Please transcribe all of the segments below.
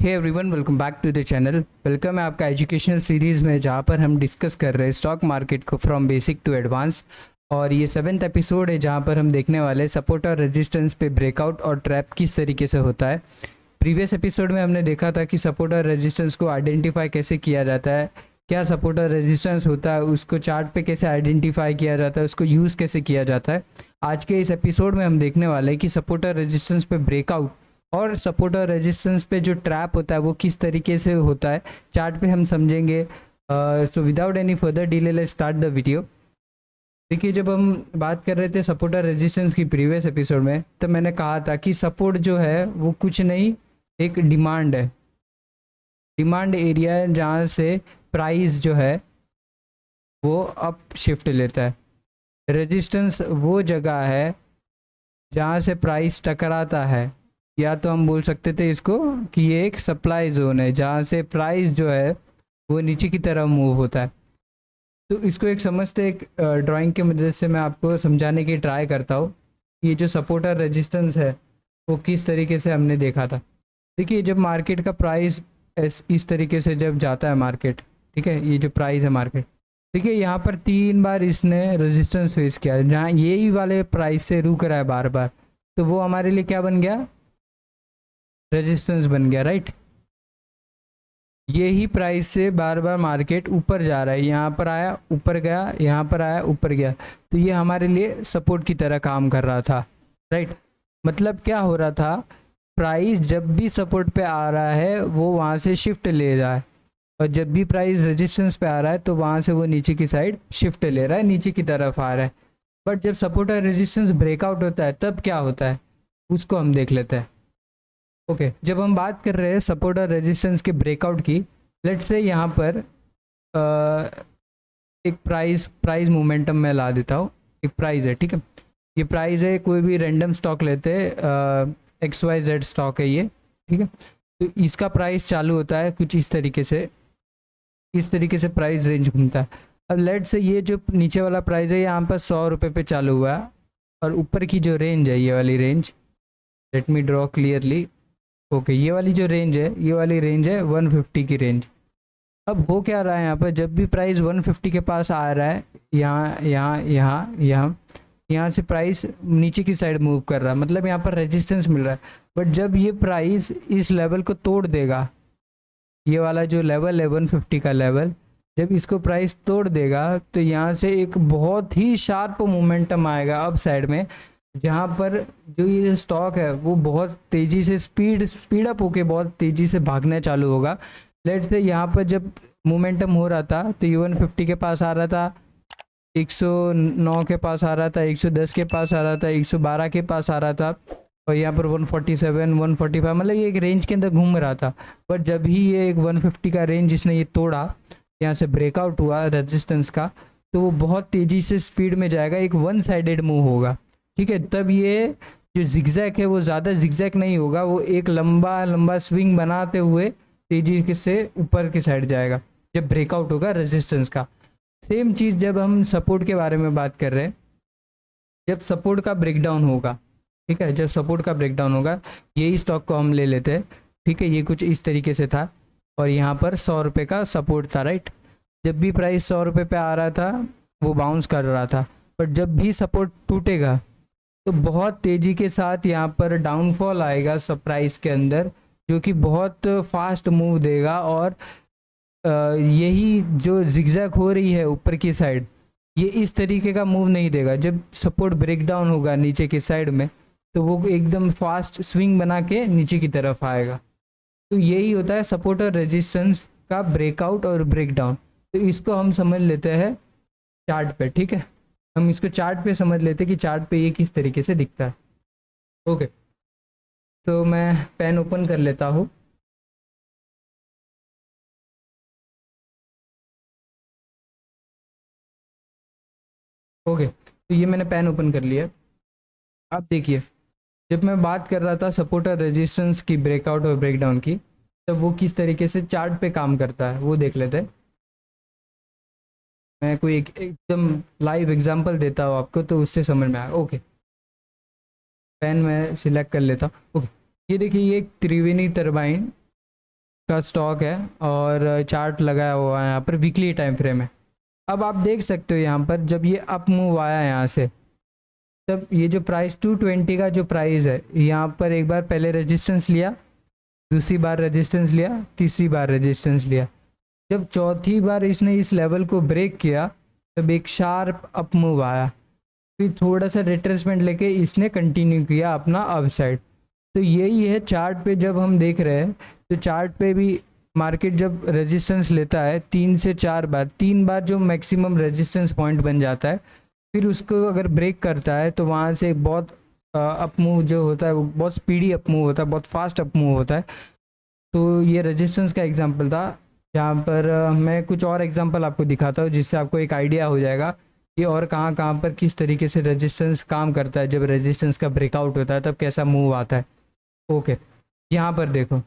Hey everyone, welcome back to the channel. Welcome है आपका educational series में, जहाँ पर हम डिस्कस कर रहे हैं स्टॉक मार्केट को फ्रॉम बेसिक टू एडवांस। और ये 7th एपिसोड है, जहाँ पर हम देखने वाले सपोर्ट और रेजिस्टेंस पे ब्रेकआउट और ट्रैप किस तरीके से होता है। प्रीवियस एपिसोड में हमने देखा था कि सपोर्ट और रेजिस्टेंस को आइडेंटिफाई कैसे किया जाता है, क्या सपोर्ट और रेजिस्टेंस होता है, उसको चार्ट पे कैसे आइडेंटिफाई किया जाता है, उसको यूज़ कैसे किया जाता है। आज के इस एपिसोड में हम देखने वाले हैं कि सपोर्ट और रेजिस्टेंस पे ब्रेकआउट और सपोर्ट और रेजिस्टेंस पे जो ट्रैप होता है वो किस तरीके से होता है, चार्ट पे हम समझेंगे। So without any further delay let's start the video. देखिए, जब हम बात कर रहे थे सपोर्ट और रेजिस्टेंस की प्रीवियस एपिसोड में, तो मैंने कहा था कि सपोर्ट जो है वो कुछ नहीं, एक डिमांड है, डिमांड एरिया है जहाँ से प्राइस जो है वो अप शिफ्ट लेता है। रेजिस्टेंस वो जगह है जहाँ से प्राइस टकराता है, या तो हम बोल सकते थे इसको कि ये एक सप्लाई जोन है जहाँ से प्राइस जो है वो नीचे की तरफ मूव होता है। तो इसको एक समझते, एक ड्राइंग की मदद से मैं आपको समझाने की ट्राई करता हूँ। ये जो सपोर्ट और रेजिस्टेंस है वो किस तरीके से हमने देखा था। देखिए, जब मार्केट का प्राइस इस तरीके से जब जाता है मार्केट, ठीक है, ये जो प्राइस है मार्केट, देखिए यहाँ पर 3 बार इसने रेजिस्टेंस फेस किया है, जहाँ यही वाले प्राइस से रुक रहा है बार बार, तो वो हमारे लिए क्या बन गया, रेजिस्टेंस बन गया, राइट। यही प्राइस से बार बार मार्केट ऊपर जा रहा है, यहाँ पर आया ऊपर गया, यहाँ पर आया ऊपर गया, तो ये हमारे लिए सपोर्ट की तरह काम कर रहा था, राइट। मतलब क्या हो रहा था, प्राइस जब भी सपोर्ट पे आ रहा है वो वहाँ से शिफ्ट ले रहा है, और जब भी प्राइस रेजिस्टेंस पे आ रहा है तो वहाँ से वो नीचे की साइड शिफ्ट ले रहा है, नीचे की तरफ आ रहा है। बट जब सपोर्ट और रेजिस्टेंस ब्रेकआउट होता है तब क्या होता है, उसको हम देख लेते हैं। ओके, जब हम बात कर रहे हैं सपोर्ट और रेजिस्टेंस के ब्रेकआउट की, लेट्स से यहाँ पर एक प्राइस मोमेंटम में ला देता हूँ। एक प्राइस है, ठीक है, ये प्राइस है, कोई भी रैंडम स्टॉक लेते हैं, XYZ स्टॉक है ये, ठीक है। तो इसका प्राइस चालू होता है कुछ इस तरीके से प्राइस रेंज घूमता है। अब लेट से ये जो नीचे वाला प्राइस है यहाँ पर 100 रुपये पे चालू हुआ है, और ऊपर की जो रेंज है, ये वाली range, let me draw clearly. Okay, ये वाली जो रेंज है, ये वाली रेंज है 150 की रेंज। अब हो क्या रहा है यहाँ पर, जब भी प्राइस 150 के पास आ रहा है, यहाँ से प्राइस नीचे की साइड मूव कर रहा है, मतलब यहाँ पर रेजिस्टेंस मिल रहा है। बट जब ये प्राइस इस लेवल को तोड़ देगा, ये वाला जो लेवल है 150 का लेवल, जब इसको प्राइस तोड़ देगा तो यहाँ से एक बहुत ही शार्प मोमेंटम आएगा अप साइड में, जहाँ पर जो ये स्टॉक है वो बहुत तेज़ी से स्पीड अप होके बहुत तेज़ी से भागना चालू होगा। लेट से यहाँ पर जब मोमेंटम हो रहा था तो ये 150 के पास आ रहा था, 109 के पास आ रहा था, 110 के पास आ रहा था, 112 के पास आ रहा था, और यहाँ पर 147 145, मतलब ये एक रेंज के अंदर घूम रहा था। बट जब ही ये एक 150 का रेंज इसने ये तोड़ा, यहाँ से ब्रेकआउट हुआ रेजिस्टेंस का, तो वो बहुत तेज़ी से स्पीड में जाएगा, एक वन साइडेड मूव होगा, ठीक है। तब ये जो जिगजैग है वो ज़्यादा जिगजैग नहीं होगा, वो एक लंबा लंबा स्विंग बनाते हुए तेज़ी से ऊपर की साइड जाएगा जब ब्रेकआउट होगा रेजिस्टेंस का। सेम चीज़ जब हम सपोर्ट के बारे में बात कर रहे हैं, जब सपोर्ट का ब्रेकडाउन होगा, ठीक है, जब सपोर्ट का ब्रेकडाउन होगा, यही स्टॉक को हम ले लेते हैं, ठीक है, ये कुछ इस तरीके से था, और यहाँ पर 100 रुपये का सपोर्ट था, राइट। जब भी प्राइस 100 रुपये पे आ रहा था वो बाउंस कर रहा था, बट जब भी सपोर्ट टूटेगा तो बहुत तेज़ी के साथ यहाँ पर डाउनफॉल आएगा सब प्राइस के अंदर, जो कि बहुत फास्ट मूव देगा, और यही जो जिगजैग हो रही है ऊपर की साइड, ये इस तरीके का मूव नहीं देगा। जब सपोर्ट ब्रेकडाउन होगा नीचे की साइड में तो वो एकदम फास्ट स्विंग बना के नीचे की तरफ आएगा। तो यही होता है सपोर्ट और रेजिस्टेंस का ब्रेकआउट और ब्रेकडाउन। तो इसको हम समझ लेते हैं चार्ट पे, ठीक है, हम इसको चार्ट पे समझ लेते हैं कि चार्ट पे ये किस तरीके से दिखता है। ओके, तो मैं पेन ओपन कर लेता हूँ। ओके, तो ये मैंने पेन ओपन कर लिया। अब देखिए, जब मैं बात कर रहा था सपोर्ट और रेजिस्टेंस की ब्रेकआउट और ब्रेकडाउन की, तब वो किस तरीके से चार्ट पे काम करता है वो देख लेते हैं। मैं कोई एकदम लाइव एग्जांपल देता हूँ आपको, तो उससे समझ में आया। ओके, पेन मैं सिलेक्ट कर लेता हूँ। ओके, ये देखिए, ये एक त्रिवेणी टरबाइन का स्टॉक है और चार्ट लगाया हुआ है यहाँ पर वीकली टाइम फ्रेम है। अब आप देख सकते हो यहाँ पर जब ये अप मूव आया यहाँ से, तब ये जो प्राइस 220 का जो प्राइस है यहाँ पर एक बार पहले रेजिस्टेंस लिया, दूसरी बार रेजिस्टेंस लिया, तीसरी बार रेजिस्टेंस लिया। जब चौथी बार इसने इस लेवल को ब्रेक किया तब एक शार्प अप मूव आया, फिर थोड़ा सा रिट्रेसमेंट लेके इसने कंटिन्यू किया अपना अप साइड। तो यही है चार्ट पे जब हम देख रहे हैं, तो चार्ट पे भी मार्केट जब रेजिस्टेंस लेता है 3 से 4 बार, 3 बार जो मैक्सिमम रेजिस्टेंस पॉइंट बन जाता है, फिर उसको अगर ब्रेक करता है तो वहाँ से एक बहुत अप मूव जो होता है वो बहुत स्पीडी अप मूव होता है, बहुत फास्ट अप मूव होता है। तो ये रेजिस्टेंस का एग्जांपल था। यहाँ पर मैं कुछ और एग्जांपल आपको दिखाता हूँ जिससे आपको एक आइडिया हो जाएगा कि और कहाँ कहाँ पर किस तरीके से रेजिस्टेंस काम करता है। जब रेजिस्टेंस का ब्रेकआउट होता है तब कैसा मूव आता है। ओके, यहाँ पर देखो,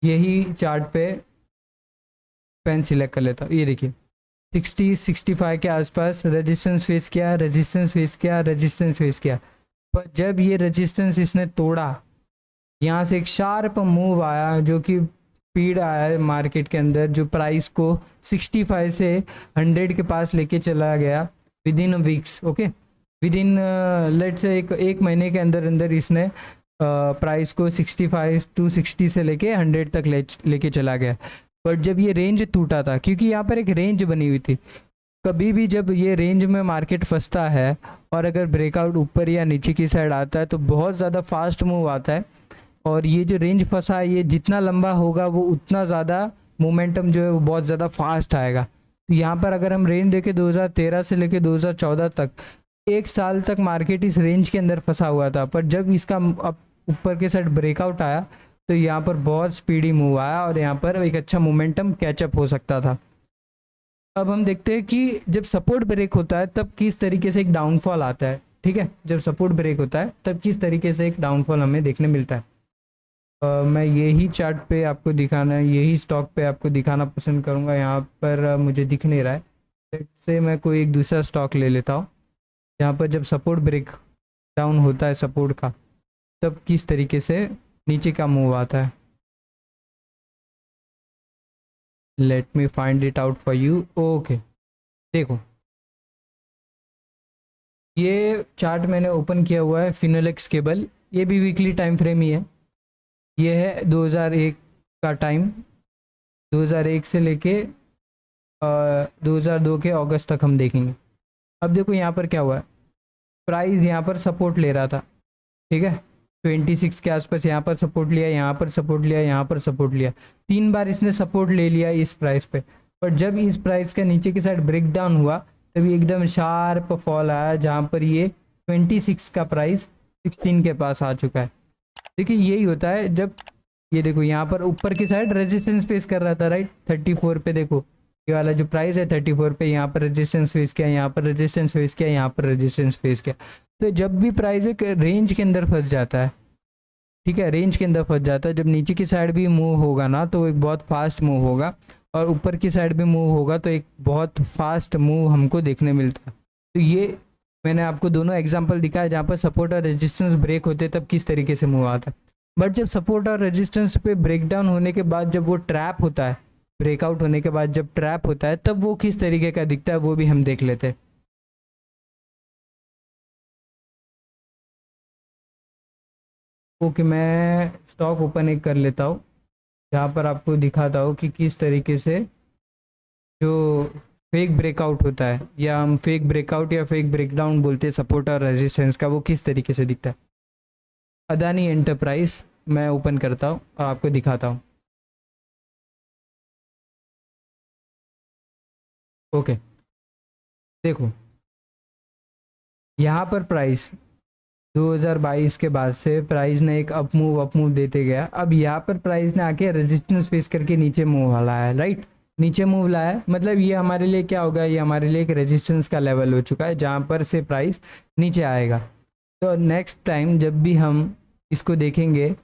यही चार्ट पे पेन सिलेक्ट कर लेता हूँ। ये देखिए 60-65 के आसपास रेजिस्टेंस फेस किया, रेजिस्टेंस फेस किया, रेजिस्टेंस फेस किया, पर जब ये रेजिस्टेंस इसने तोड़ा, यहाँ से एक शार्प मूव आया जो कि स्पीड आया है मार्केट के अंदर, जो प्राइस को 65 से 100 के पास लेके चला गया with in weeks. Okay, with in let's say एक महीने के अंदर अंदर इसने प्राइस को 65 टू 60 से लेके 100 तक लेके चला गया। बट जब ये रेंज टूटा था, क्योंकि यहाँ पर एक रेंज बनी हुई थी, कभी भी जब ये रेंज में मार्केट फंसता है और अगर ब्रेकआउट ऊपर या नीचे की साइड आता है तो बहुत ज़्यादा फास्ट मूव आता है। और ये जो रेंज फंसा है, ये जितना लंबा होगा वो उतना ज़्यादा मोमेंटम जो है वो बहुत ज़्यादा फास्ट आएगा। तो यहाँ पर अगर हम रेंज देखें 2013 से लेके 2014 तक, 1 साल तक मार्केट इस रेंज के अंदर फंसा हुआ था, पर जब इसका अब ऊपर के साइड ब्रेकआउट आया तो यहाँ पर बहुत स्पीडी मूव आया और यहाँ पर एक अच्छा मोमेंटम कैचअप हो सकता था। अब हम देखते हैं कि जब सपोर्ट ब्रेक होता है तब किस तरीके से एक डाउनफॉल आता है। ठीक है, जब सपोर्ट ब्रेक होता है तब किस तरीके से एक डाउनफॉल हमें देखने मिलता है। मैं यही चार्ट पे आपको दिखाना है, यही स्टॉक पे आपको दिखाना पसंद करूँगा। यहाँ पर मुझे दिख नहीं रहा है, से मैं कोई एक दूसरा स्टॉक ले लेता हूँ जहाँ पर जब सपोर्ट ब्रेक डाउन होता है सपोर्ट का, तब किस तरीके से नीचे का मूव आता है। Let me find it out for you. Okay, देखो ये चार्ट मैंने ओपन किया हुआ है, फिनोलेक्स केबल, ये भी वीकली टाइम फ्रेम ही है। ये है 2001 का टाइम, 2001 से लेके 2002 के अगस्त तक हम देखेंगे। अब देखो यहाँ पर क्या हुआ है, प्राइस यहाँ पर सपोर्ट ले रहा था, ठीक है, 26 के आसपास यहाँ पर सपोर्ट लिया, यहाँ पर सपोर्ट लिया, यहाँ पर सपोर्ट लिया, 3 बार इसने सपोर्ट ले लिया इस प्राइस पे। पर जब इस प्राइस का नीचे की साइड ब्रेक डाउन हुआ तभी एकदम शार्प फॉल आया, जहाँ पर ये 26 का प्राइस 16 के पास आ चुका है। देखिए यही होता है जब ये देखो यहाँ पर ऊपर की साइड रेजिस्टेंस फेस कर रहा था, राइट, 34 पे। देखो ये वाला जो प्राइस है 34 पे, यहाँ पर रेजिस्टेंस फेस किया, यहाँ पर रेजिस्टेंस फेस किया, यहाँ पर रेजिस्टेंस फेस किया। तो जब भी प्राइस एक रेंज के अंदर फंस जाता है, ठीक है, रेंज के अंदर फंस जाता है, जब नीचे की साइड भी मूव होगा ना तो एक बहुत फास्ट मूव होगा, और ऊपर की साइड भी मूव होगा तो एक बहुत फास्ट मूव हमको देखने मिलता है। तो ये मैंने आपको दोनों एग्जांपल दिखाया जहाँ पर सपोर्ट और रेजिस्टेंस ब्रेक होते तब किस तरीके से मूव आता है। बट जब सपोर्ट और रेजिस्टेंस पे ब्रेकडाउन होने के बाद जब वो ट्रैप होता है, ब्रेकआउट होने के बाद जब ट्रैप होता है, तब वो किस तरीके का दिखता है वो भी हम देख लेते हैं। ओके, मैं स्टॉक ओपन एक कर लेता हूँ जहाँ पर आपको दिखाता हूँ कि किस तरीके से जो फेक ब्रेकआउट होता है, या हम फेक ब्रेकआउट या फेक ब्रेकडाउन बोलते हैं सपोर्ट और रेजिस्टेंस का, वो किस तरीके से दिखता है। अदानी एंटरप्राइज मैं ओपन करता हूँ और आपको दिखाता हूँ। ओके, देखो यहाँ पर प्राइस 2022 के बाद से प्राइस ने एक अप मूव देते गया। अब यहाँ पर प्राइस ने आके रेजिस्टेंस फेस करके नीचे मूव लाया है, राइट, नीचे मूव लाया है, मतलब ये हमारे लिए क्या होगा, ये हमारे लिए एक रेजिस्टेंस का लेवल हो चुका है जहाँ पर से प्राइस नीचे आएगा। तो नेक्स्ट टाइम जब भी हम इसको देखेंगे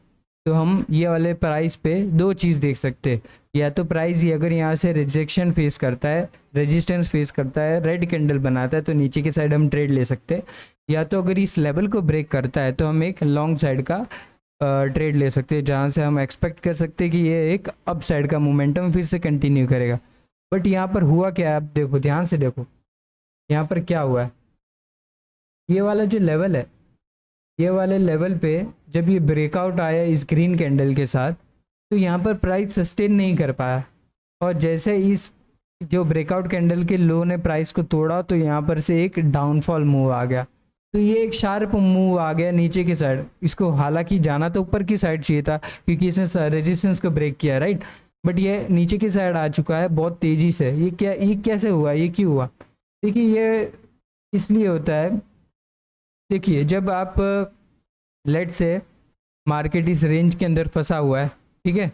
तो हम ये वाले प्राइस पे 2 चीज़ देख सकते हैं, या तो प्राइस ये अगर यहाँ से रिजेक्शन फेस करता है, रेजिस्टेंस फेस करता है, रेड कैंडल बनाता है तो नीचे की साइड हम ट्रेड ले सकते हैं, या तो अगर इस लेवल को ब्रेक करता है तो हम एक लॉन्ग साइड का ट्रेड ले सकते हैं, जहाँ से हम एक्सपेक्ट कर सकते हैं कि ये एक अप साइड का मोमेंटम फिर से कंटिन्यू करेगा। बट यहाँ पर हुआ क्या है, आप देखो, ध्यान से देखो यहाँ पर क्या हुआ है। ये वाला जो लेवल है, ये वाले लेवल पे जब ये ब्रेकआउट आया इस ग्रीन कैंडल के साथ, तो यहाँ पर प्राइस सस्टेन नहीं कर पाया, और जैसे इस जो ब्रेकआउट कैंडल के लो ने प्राइस को तोड़ा तो यहाँ पर से एक डाउनफॉल मूव आ गया। तो ये एक शार्प मूव आ गया नीचे की साइड। इसको हालांकि जाना तो ऊपर की साइड चाहिए था क्योंकि इसने रेजिस्टेंस को ब्रेक किया, राइट, बट ये नीचे की साइड आ चुका है बहुत तेज़ी से। ये कैसे हुआ, ये क्यों हुआ? देखिए ये इसलिए होता है, देखिए जब आप लेट से मार्केट इस रेंज के अंदर फंसा हुआ है, ठीक है,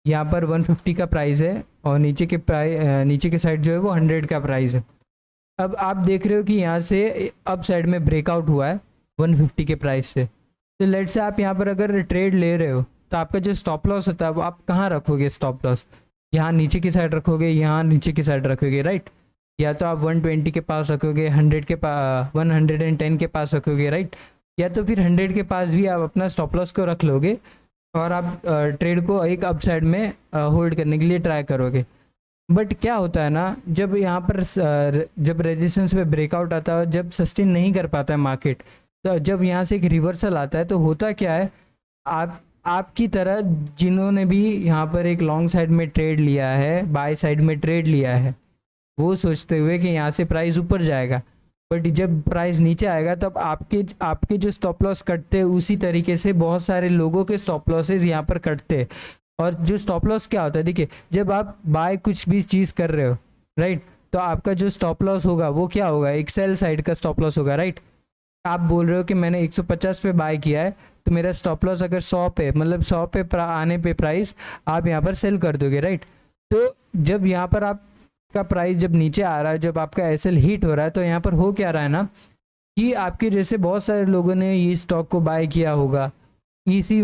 यहाँ पर 150 का प्राइस है और नीचे के साइड जो है वो 100 का प्राइस है। अब आप देख रहे हो कि यहाँ से अप साइड में ब्रेकआउट हुआ है 150 के प्राइस से। तो लेट से आप यहाँ पर अगर ट्रेड ले रहे हो तो आपका जो स्टॉप लॉस होता है वो आप कहाँ रखोगे? स्टॉप लॉस यहाँ नीचे की साइड रखोगे, यहाँ नीचे की साइड रखोगे, राइट, या तो आप 120 के पास रखोगे, 110 के पास रखोगे, राइट, या तो फिर 100 के पास भी आप अपना स्टॉप लॉस को रख लोगे और आप ट्रेड को एक अप साइड में होल्ड करने के लिए ट्राई करोगे। बट क्या होता है ना, जब यहाँ पर जब रेजिस्टेंस पे ब्रेकआउट आता है और जब सस्टेन नहीं कर पाता है मार्केट, तो जब यहाँ से एक रिवर्सल आता है तो होता क्या है, आपकी तरह जिन्होंने भी यहाँ पर एक लॉन्ग साइड में ट्रेड लिया है, बाय साइड में ट्रेड लिया है, वो सोचते हुए कि यहाँ से प्राइस ऊपर जाएगा, बट जब प्राइस नीचे आएगा तब आपके जो स्टॉप लॉस कटते हैं उसी तरीके से बहुत सारे लोगों के स्टॉप लॉसेज यहाँ पर कटते हैं। और जो स्टॉप लॉस क्या होता है, देखिए जब आप बाय कुछ भी चीज़ कर रहे हो, राइट, तो आपका जो स्टॉप लॉस होगा वो क्या होगा? एक सेल साइड का स्टॉप लॉस होगा, राइट। आप बोल रहे हो कि मैंने 150 पे बाय किया है तो मेरा स्टॉप लॉस अगर 100 पे, मतलब 100 पे आने पे प्राइस आप यहाँ पर सेल कर दोगे, राइट। तो जब यहाँ पर आपका प्राइस जब नीचे आ रहा है, जब आपका एसएल हिट हो रहा है, तो यहाँ पर हो क्या रहा है ना कि आपके जैसे बहुत सारे लोगों ने ये स्टॉक को बाय किया होगा इसी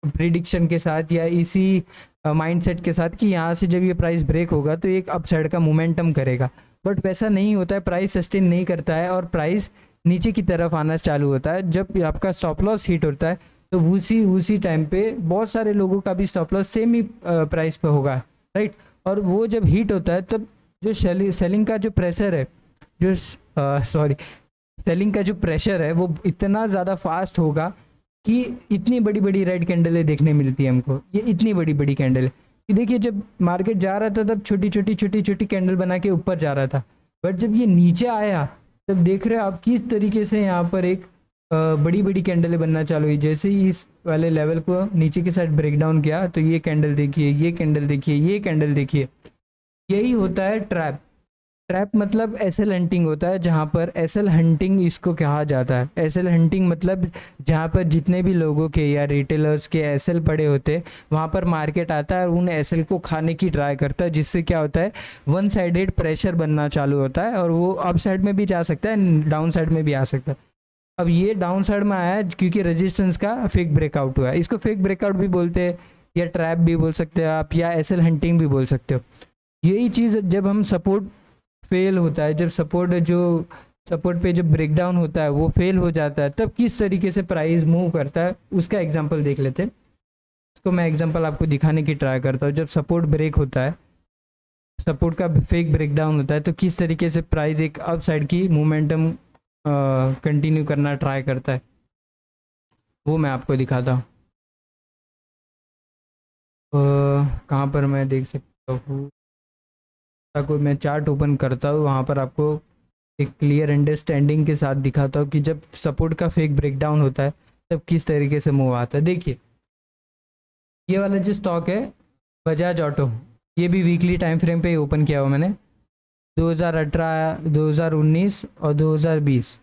प्रिडिक्शन के साथ या इसी माइंडसेट के साथ कि यहाँ से जब ये प्राइस ब्रेक होगा तो एक अपसाइड का मोमेंटम करेगा। बट वैसा नहीं होता है, प्राइस सस्टेन नहीं करता है और प्राइस नीचे की तरफ आना चालू होता है। जब आपका स्टॉप लॉस हिट होता है तो उसी टाइम पे बहुत सारे लोगों का भी स्टॉप लॉस सेम ही प्राइस पे होगा, राइट। और वो जब हिट होता है तब जो सेलिंग का जो प्रेशर है, जो सेलिंग का जो प्रेशर है वो इतना ज़्यादा फास्ट होगा कि इतनी बड़ी बड़ी रेड कैंडलें देखने मिलती है हमको। ये इतनी बड़ी बड़ी कैंडल है कि देखिए जब मार्केट जा रहा था तब छोटी छोटी कैंडल बना के ऊपर जा रहा था, बट जब ये नीचे आया तब देख रहे हो आप किस तरीके से यहाँ पर एक बड़ी बड़ी कैंडलें बनना चालू हुई। जैसे ही इस वाले लेवल को नीचे की साइड ब्रेक डाउन किया तो ये कैंडल देखिए, ये कैंडल देखिए, ये कैंडल देखिए। यही होता है ट्रैप। ट्रैप मतलब एसएल हंटिंग होता है, जहाँ पर एसएल हंटिंग इसको कहा जाता है। एसएल हंटिंग मतलब जहाँ पर जितने भी लोगों के या रिटेलर्स के एसएल पड़े होते हैं वहाँ पर मार्केट आता है और उन एसएल को खाने की ट्राई करता है, जिससे क्या होता है वन साइडेड प्रेशर बनना चालू होता है और वो अप साइड में भी जा सकता है, डाउन साइड में भी आ सकता है। अब ये डाउन साइड में आया क्योंकि रेजिस्टेंस का फेक ब्रेकआउट हुआ है। इसको फेक ब्रेकआउट भी बोलते हैं या ट्रैप भी बोल सकते हो आप, या एसएल हंटिंग भी बोल सकते हो। यही चीज़ जब हम सपोर्ट फेल होता है, जब सपोर्ट पे जब ब्रेकडाउन होता है वो फेल हो जाता है, तब किस तरीके से प्राइस मूव करता है उसका एग्जांपल देख लेते हैं। इसको मैं एग्जांपल आपको दिखाने की ट्राई करता हूँ। जब सपोर्ट ब्रेक होता है, सपोर्ट का फेक ब्रेकडाउन होता है, तो किस तरीके से प्राइस एक अप साइड की मोमेंटम कंटिन्यू करना ट्राई करता है वो मैं आपको दिखाता हूँ। कहाँ पर मैं देख सकता हूँ, कोई मैं चार्ट ओपन करता हूँ, वहाँ पर आपको एक क्लियर अंडरस्टैंडिंग के साथ दिखाता हूँ कि जब सपोर्ट का फेक ब्रेकडाउन होता है तब किस तरीके से मूव आता है। देखिए ये वाला जो स्टॉक है बजाज ऑटो, ये भी वीकली टाइम फ्रेम पे ही ओपन किया हुआ मैंने, 2018, 2019 और 2020।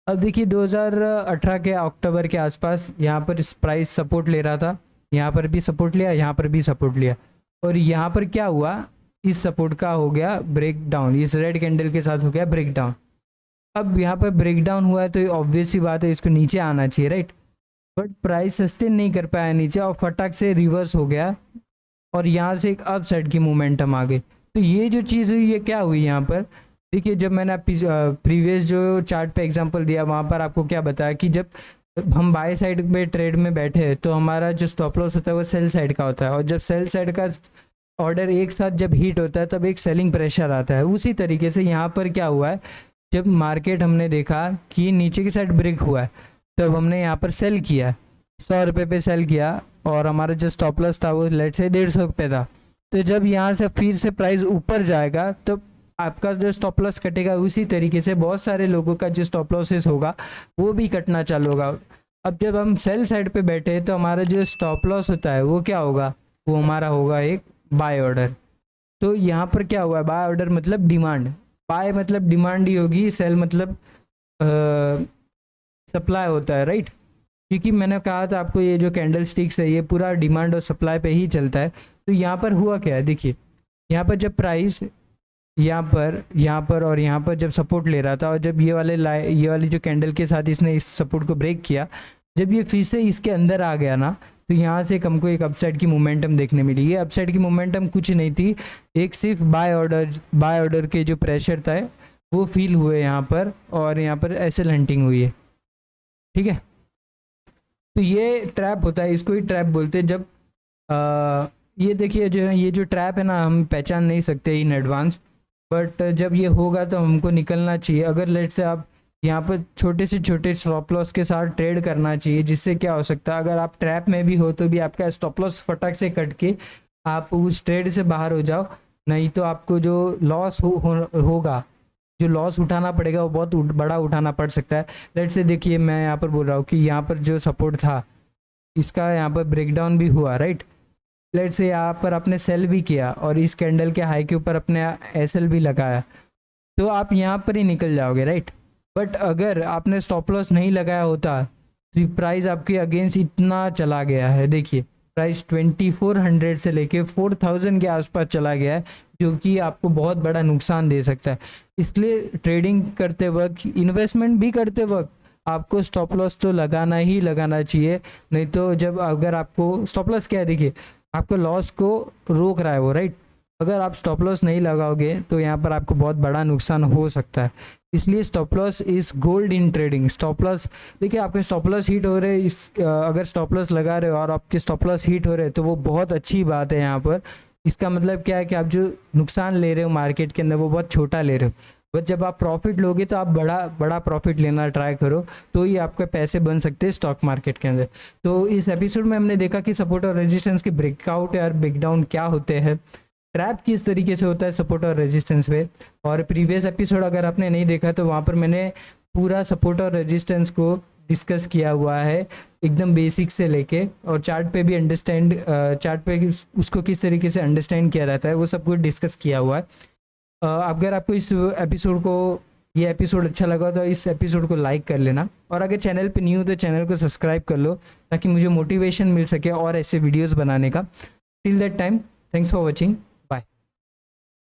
अब देखिए 2018 के अक्टूबर के आसपास यहाँ पर प्राइस सपोर्ट ले रहा था, यहाँ पर भी सपोर्ट लिया, यहाँ पर भी सपोर्ट लिया, और यहाँ पर क्या हुआ, इस सपोर्ट का हो गया ब्रेक डाउन, इस रेड कैंडल के साथ हो गया ब्रेक डाउन। अब यहाँ पर ब्रेक डाउन हुआ है तो ऑब्वियस सी बात है इसको नीचे आना चाहिए, राइट, बट प्राइस सस्टेन नहीं कर पाया नीचे और फटाक से रिवर्स हो गया और यहाँ से एक अप साइड की मोमेंटम आ गई। तो ये जो चीज़ हुई ये क्या हुई यहाँ पर, देखिए जब मैंने प्रीवियस जो चार्ट पे एग्जांपल दिया वहाँ पर आपको क्या बताया कि जब हम बाय साइड पे ट्रेड में बैठे हैं तो हमारा जो स्टॉप लॉस होता है वो सेल साइड का होता है, और जब सेल साइड का ऑर्डर एक साथ जब हीट होता है तब एक सेलिंग प्रेशर आता है। उसी तरीके से यहाँ पर क्या हुआ है, जब मार्केट हमने देखा कि नीचे की साइड ब्रेक हुआ है तब हमने यहाँ पर सेल किया, 100 रुपये पे सेल किया, और हमारा जो स्टॉप लॉस था वो लेट से 150 रुपये था। तो जब यहाँ से फिर से प्राइस ऊपर जाएगा तो आपका जो स्टॉप लॉस कटेगा, उसी तरीके से बहुत सारे लोगों का जो स्टॉप लॉसेस होगा वो भी कटना चालू होगा। अब जब हम सेल साइड पे बैठे तो हमारा जो स्टॉप लॉस होता है वो क्या होगा, वो हमारा होगा एक बाय ऑर्डर। तो यहाँ पर क्या हुआ है, बाय ऑर्डर मतलब डिमांड, बाय मतलब डिमांड ही होगी, सेल मतलब सप्लाई होता है, राइट। क्योंकि मैंने कहा था आपको ये जो कैंडल स्टिक्स है ये पूरा डिमांड और सप्लाई पे ही चलता है। तो यहाँ पर हुआ क्या है, देखिए यहाँ पर जब प्राइस यहाँ पर और यहाँ पर जब सपोर्ट ले रहा था, और जब ये वाली जो कैंडल के साथ इसने इस सपोर्ट को ब्रेक किया, जब ये फिर से इसके अंदर आ गया ना, तो यहाँ से हमको एक अपसाइड की मोमेंटम देखने मिली। ये अपसाइड की मोमेंटम कुछ नहीं थी, एक सिर्फ बाय ऑर्डर के जो प्रेशर था वो फील हुए यहाँ पर, और यहाँ पर एसएल हंटिंग हुई है, ठीक है। तो ये ट्रैप होता है, इसको ही ट्रैप बोलते हैं। जब ये देखिए जो है, ये जो ट्रैप है ना, हम पहचान नहीं सकते इन एडवांस, बट जब ये होगा तो हमको निकलना चाहिए। अगर लेट से आप यहाँ पर छोटे से छोटे स्टॉप लॉस के साथ ट्रेड करना चाहिए, जिससे क्या हो सकता है, अगर आप ट्रैप में भी हो तो भी आपका स्टॉप लॉस फटक से कट के आप उस ट्रेड से बाहर हो जाओ, नहीं तो आपको जो लॉस होगा, जो लॉस उठाना पड़ेगा वो बहुत बड़ा उठाना पड़ सकता है। लेट से देखिए मैं यहाँ पर बोल रहा हूँ कि यहाँ पर जो सपोर्ट था इसका यहाँ पर ब्रेकडाउन भी हुआ, राइट। लेट से यहाँ पर आपने सेल भी किया और इस कैंडल के हाई के ऊपर अपने एसएल भी लगाया, तो आप यहाँ पर ही निकल जाओगे, राइट। बट अगर आपने स्टॉप लॉस नहीं लगाया होता तो प्राइस आपके अगेंस्ट इतना चला गया है, देखिए प्राइस 2400 से लेके 4000 के आसपास चला गया है, जो कि आपको बहुत बड़ा नुकसान दे सकता है। इसलिए ट्रेडिंग करते वक्त, इन्वेस्टमेंट भी करते वक्त आपको स्टॉप लॉस तो लगाना ही लगाना चाहिए। नहीं तो जब अगर आपको स्टॉप लॉस क्या है, देखिए आपको लॉस को रोक रहा है वो, राइट। अगर आप स्टॉप लॉस नहीं लगाओगे तो यहाँ पर आपको बहुत बड़ा नुकसान हो सकता है। इसलिए stop loss is gold in trading. Stop loss, देखिए आपके स्टॉप लॉस हिट हो रहे, अगर स्टॉप लॉस लगा रहे हो और आपके स्टॉप लॉस हिट हो रहे तो वो बहुत अच्छी बात है यहाँ पर। इसका मतलब क्या है कि आप जो नुकसान ले रहे हो मार्केट के अंदर वो बहुत छोटा ले रहे हो, बट जब आप प्रॉफिट लोगे तो आप बड़ा बड़ा प्रॉफिट लेना ट्राई करो, तो ही आपके पैसे बन सकते हैं स्टॉक मार्केट के अंदर। तो इस एपिसोड में हमने देखा कि सपोर्ट और रेजिस्टेंस के ब्रेकआउट और ब्रेकडाउन क्या होते हैं, ट्रैप किस तरीके से होता है सपोर्ट और रेजिस्टेंस पे। और प्रीवियस एपिसोड अगर आपने नहीं देखा तो वहाँ पर मैंने पूरा सपोर्ट और रेजिस्टेंस को डिस्कस किया हुआ है एकदम बेसिक से लेके, और चार्ट पे भी चार्ट पे उसको किस तरीके से अंडरस्टैंड किया जाता है वो सब कुछ डिस्कस किया हुआ है। अगर आपको इस एपिसोड को ये एपिसोड अच्छा लगा तो इस एपिसोड को लाइक कर लेना, और अगर चैनल पे न्यू हो तो चैनल को सब्सक्राइब कर लो ताकि मुझे मोटिवेशन मिल सके और ऐसे वीडियोस बनाने का। Till that time, thanks for watching.